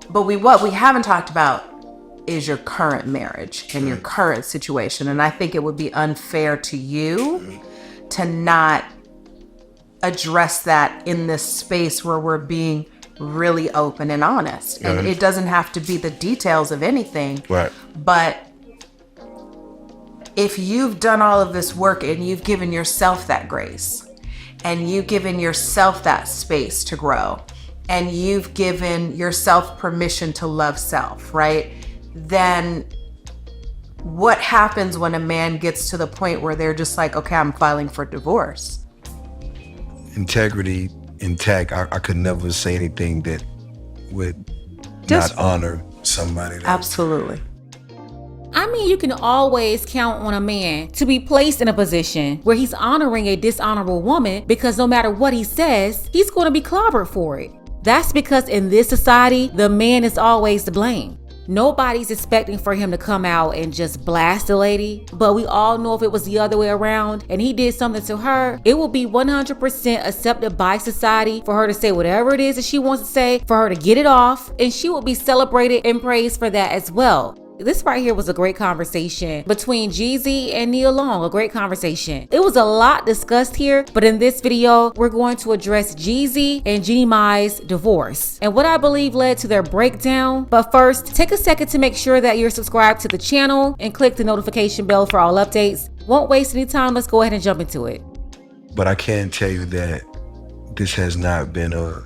But what we haven't talked about is your current marriage and your current situation. And I think it would be unfair to you to not address that in this space where we're being really open and honest. And it doesn't have to be the details of anything. Right. But if you've done all of this work and you've given yourself that grace and you've given yourself that space to grow and you've given yourself permission to love self, right? Then what happens when a man gets to the point where they're just like, okay, I'm filing for divorce? Integrity intact. I could never say anything that would Just- not honor somebody. Absolutely. I mean, you can always count on a man to be placed in a position where he's honoring a dishonorable woman, because no matter what he says, he's going to be clobbered for it. That's because in this society, the man is always to blame. Nobody's expecting for him to come out and just blast the lady, but we all know if it was the other way around and he did something to her, it will be 100% accepted by society for her to say whatever it is that she wants to say, for her to get it off, and she will be celebrated and praised for that as well. This right here was a great conversation between Jeezy and Nia Long, a great conversation. It was a lot discussed here, but in this video, we're going to address Jeezy and Jeannie Mai's divorce and what I believe led to their breakdown. But first, take a second to make sure that you're subscribed to the channel and click the notification bell for all updates. Won't waste any time, let's go ahead and jump into it. But I can tell you that this has not been a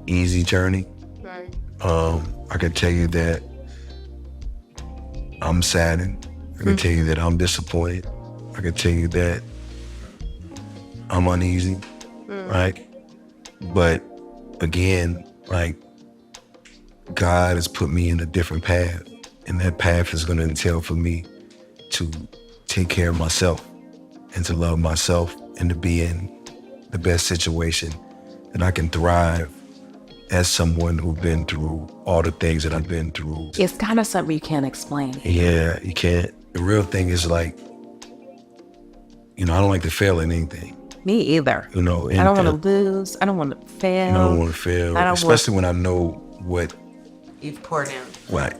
easy journey. Right. I can tell you that I'm saddened. I can tell you that I'm disappointed. I can tell you that I'm uneasy, right? But again, like, God has put me in a different path, and that path is going to entail for me to take care of myself and to love myself and to be in the best situation that I can thrive as someone who's been through all the things that I've been through. It's kind of something you can't explain. Yeah, you can't. The real thing is, like, I don't like to fail in anything. Me either. And I don't want to lose. I don't want to fail. I don't want to fail, especially when I know what you've poured in. Right.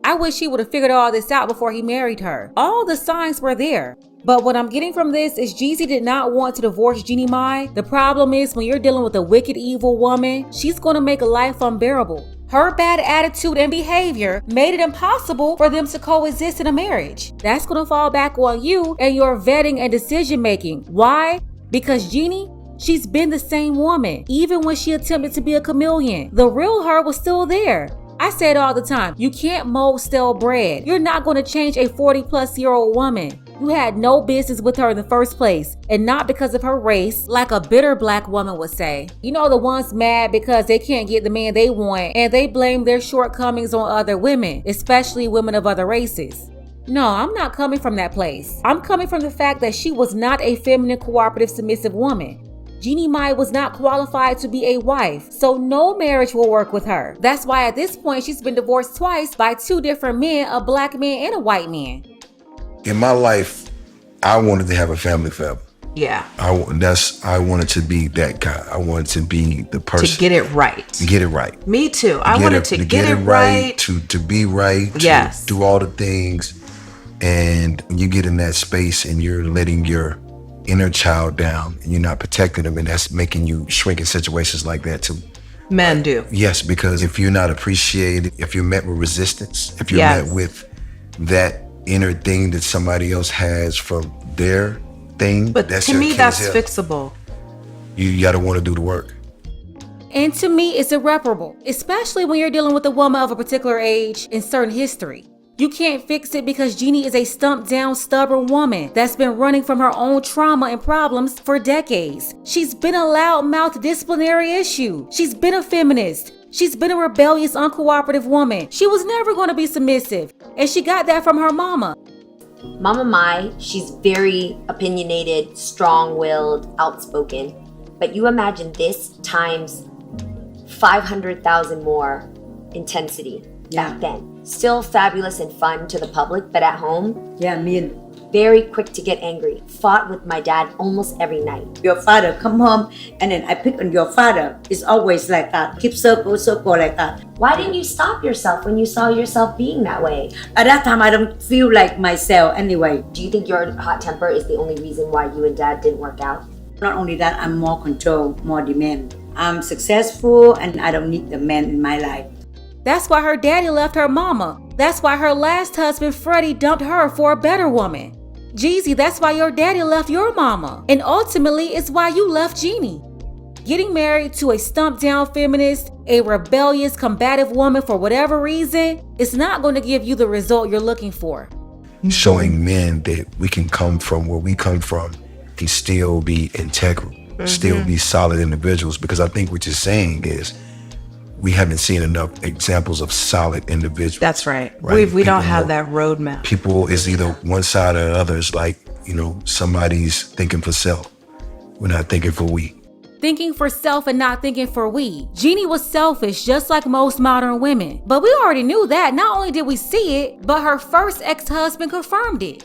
I wish he would have figured all this out before he married her. All the signs were there. But what I'm getting from this is Jeezy did not want to divorce Jeannie Mai. The problem is when you're dealing with a wicked, evil woman, she's going to make life unbearable. Her bad attitude and behavior made it impossible for them to coexist in a marriage. That's going to fall back on you and your vetting and decision making. Why? Because Jeannie, she's been the same woman. Even when she attempted to be a chameleon, the real her was still there. I say it all the time. You can't mold stale bread. You're not going to change a 40-plus-year-old woman. You had no business with her in the first place, and not because of her race, like a bitter black woman would say. You know, the ones mad because they can't get the man they want, and they blame their shortcomings on other women, especially women of other races. No, I'm not coming from that place. I'm coming from the fact that she was not a feminine, cooperative, submissive woman. Jeannie Mai was not qualified to be a wife, so no marriage will work with her. That's why at this point she's been divorced twice by two different men, a black man and a white man. In my life, I wanted to have a family forever. Yeah. I wanted to be that guy. I wanted to be the person. To get it right. To get it right. Me too. I wanted to get it right. To be right. Yes. To do all the things. And when you get in that space and you're letting your inner child down and you're not protecting them, and that's making you shrink in situations like that too. Men do. Yes, because if you're not appreciated, if you're met with resistance, if you're met with that inner thing that somebody else has from their thing, but that's to me that's fixable. You gotta want to do the work. And to me, it's irreparable, especially when you're dealing with a woman of a particular age and certain history. You can't fix it because Jeannie is a stumped down, stubborn woman that's been running from her own trauma and problems for decades. She's been a loudmouth disciplinary issue. She's been a feminist. She's been a rebellious, uncooperative woman. She was never going to be submissive, and she got that from her mama. Mama Mai, she's very opinionated, strong-willed, outspoken. But you imagine this times 500,000 more intensity back then. Still fabulous and fun to the public, but at home, mean. very quick to get angry. Fought with my dad almost every night. Your father come home and then I pick on your father. It's always like that. Keep circle like that. Why didn't you stop yourself when you saw yourself being that way? At that time, I don't feel like myself anyway. Do you think your hot temper is the only reason why you and dad didn't work out? Not only that, I'm more control, more demand. I'm successful and I don't need the man in my life. That's why her daddy left her mama. That's why her last husband, Freddie, dumped her for a better woman. Jeezy, that's why your daddy left your mama. And ultimately, it's why you left Jeannie. Getting married to a stumped-down feminist, a rebellious, combative woman for whatever reason, is not going to give you the result you're looking for. Showing men that we can come from where we come from and still be integral, still be solid individuals. Because I think what you're saying is we haven't seen enough examples of solid individuals. That's right. Right. We don't People have know- that roadmap. People is either one side or the other. It's like, somebody's thinking for self. We're not thinking for we. Thinking for self and not thinking for we. Jeannie was selfish, just like most modern women. But we already knew that. Not only did we see it, but her first ex-husband confirmed it.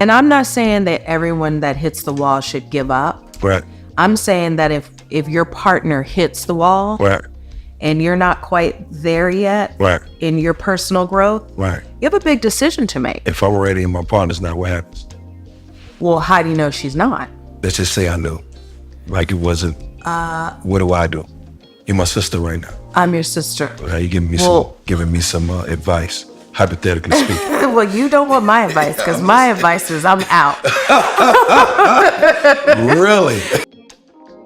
And I'm not saying that everyone that hits the wall should give up. Right. I'm saying that if your partner hits the wall Right. and you're not quite there yet Right. in your personal growth, Right. you have a big decision to make. If I'm ready and my partner's not, what happens? Well, how do you know she's not? Let's just say I knew. Like it wasn't. What do I do? You're my sister right now. I'm your sister. Right? You giving me some advice, hypothetically speaking. Well, you don't want my advice because my advice is I'm out. Really?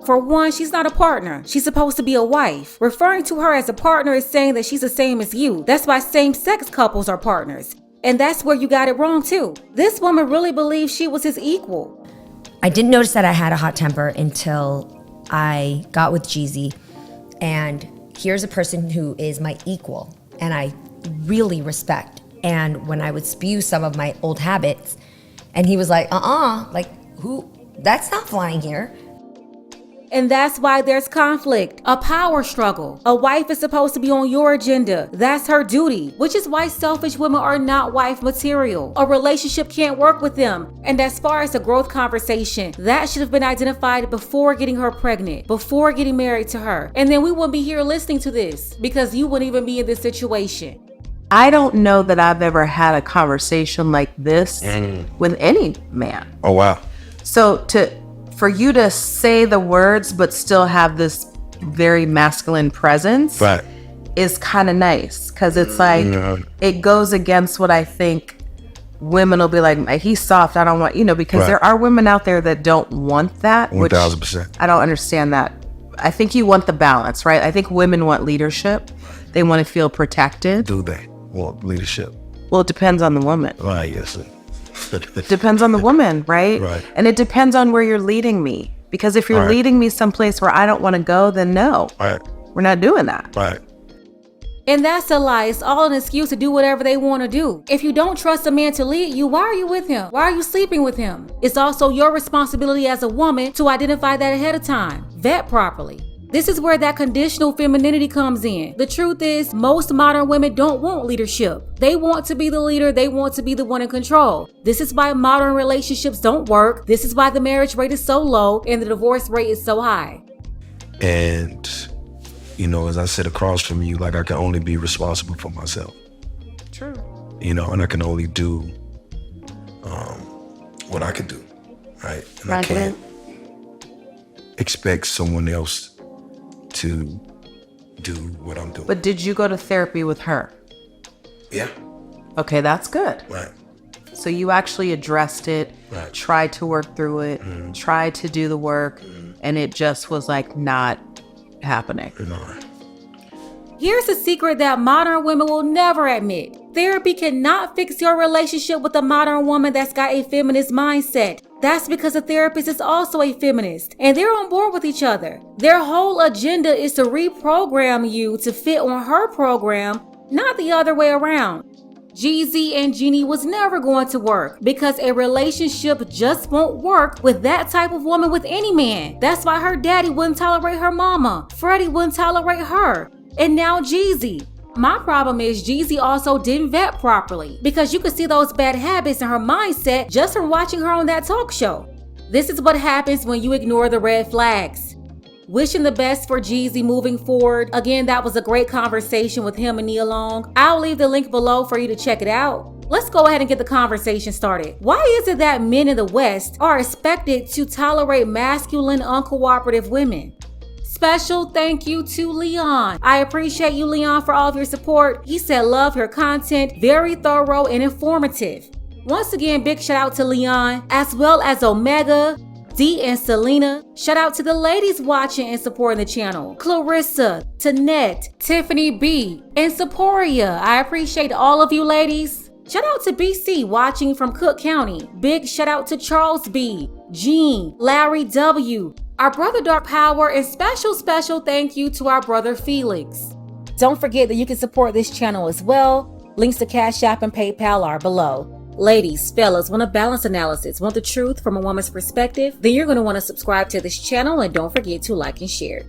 For one, she's not a partner. She's supposed to be a wife. Referring to her as a partner is saying that she's the same as you. That's why same-sex couples are partners. And that's where you got it wrong too. This woman really believed she was his equal. I didn't notice that I had a hot temper until I got with Jeezy. And here's a person who is my equal and I really respect. And when I would spew some of my old habits, and he was like, like who? That's not flying here. And that's why there's conflict, a power struggle. A wife is supposed to be on your agenda. That's her duty, which is why selfish women are not wife material. A relationship can't work with them. And as far as the growth conversation, that should have been identified before getting her pregnant, before getting married to her. And then we wouldn't be here listening to this because you wouldn't even be in this situation. I don't know that I've ever had a conversation like this with any man. Oh, wow. So for you to say the words but still have this very masculine presence Right. is kind of nice because it's like it goes against what I think women will be like, he's soft, I don't want, because Right. there are women out there that don't want that. 1000%. I don't understand that. I think you want the balance, right? I think women want leadership. They want to feel protected. Do they want leadership? Well, it depends on the woman. Right, yes. Depends on the woman, right? Right. And it depends on where you're leading me. Because if you're Right. leading me someplace where I don't want to go, then no, Right, we're not doing that. right. And that's a lie. It's all an excuse to do whatever they want to do. If you don't trust a man to lead you, why are you with him? Why are you sleeping with him? It's also your responsibility as a woman to identify that ahead of time. Vet properly. This is where that conditional femininity comes in. The truth is, most modern women don't want leadership. They want to be the leader. They want to be the one in control. This is why modern relationships don't work. This is why the marriage rate is so low and the divorce rate is so high. And, as I sit across from you, like I can only be responsible for myself. True. And I can only do what I can do, right? And I can't expect someone else to do what I'm doing. But did you go to therapy with her? Yeah, Okay, that's good. right. So you actually addressed it, Right. tried to work through it, tried to do the work, and it just was like not happening. Here's a secret that modern women will never admit. Therapy cannot fix your relationship with a modern woman that's got a feminist mindset. That's because the therapist is also a feminist, and they're on board with each other. Their whole agenda is to reprogram you to fit on her program, not the other way around. Jeezy and Jeannie was never going to work because a relationship just won't work with that type of woman with any man. That's why her daddy wouldn't tolerate her mama. Freddie wouldn't tolerate her. And now Jeezy. My problem is Jeezy also didn't vet properly, because you could see those bad habits in her mindset just from watching her on that talk show. This is what happens when you ignore the red flags. Wishing the best for Jeezy moving forward. Again, that was a great conversation with him and Nia Long. I'll leave the link below for you to check it out. Let's go ahead and get the conversation started. Why is it that men in the West are expected to tolerate masculine, uncooperative women? Special thank you to Leon. I appreciate you, Leon, for all of your support. He said, love your content, very thorough and informative. Once again, big shout out to Leon, as well as Omega, D and Selena. Shout out to the ladies watching and supporting the channel. Clarissa, Tanette, Tiffany B, and Saporia. I appreciate all of you ladies. Shout out to BC watching from Cook County. Big shout out to Charles B, Jean, Larry W, our brother Dark Power, and special thank you to our brother Felix. Don't forget that you can support this channel as well. Links to Cash App and PayPal are below. Ladies, fellas, want a balanced analysis, want the truth from a woman's perspective? Then you're going to want to subscribe to this channel, and don't forget to like and share.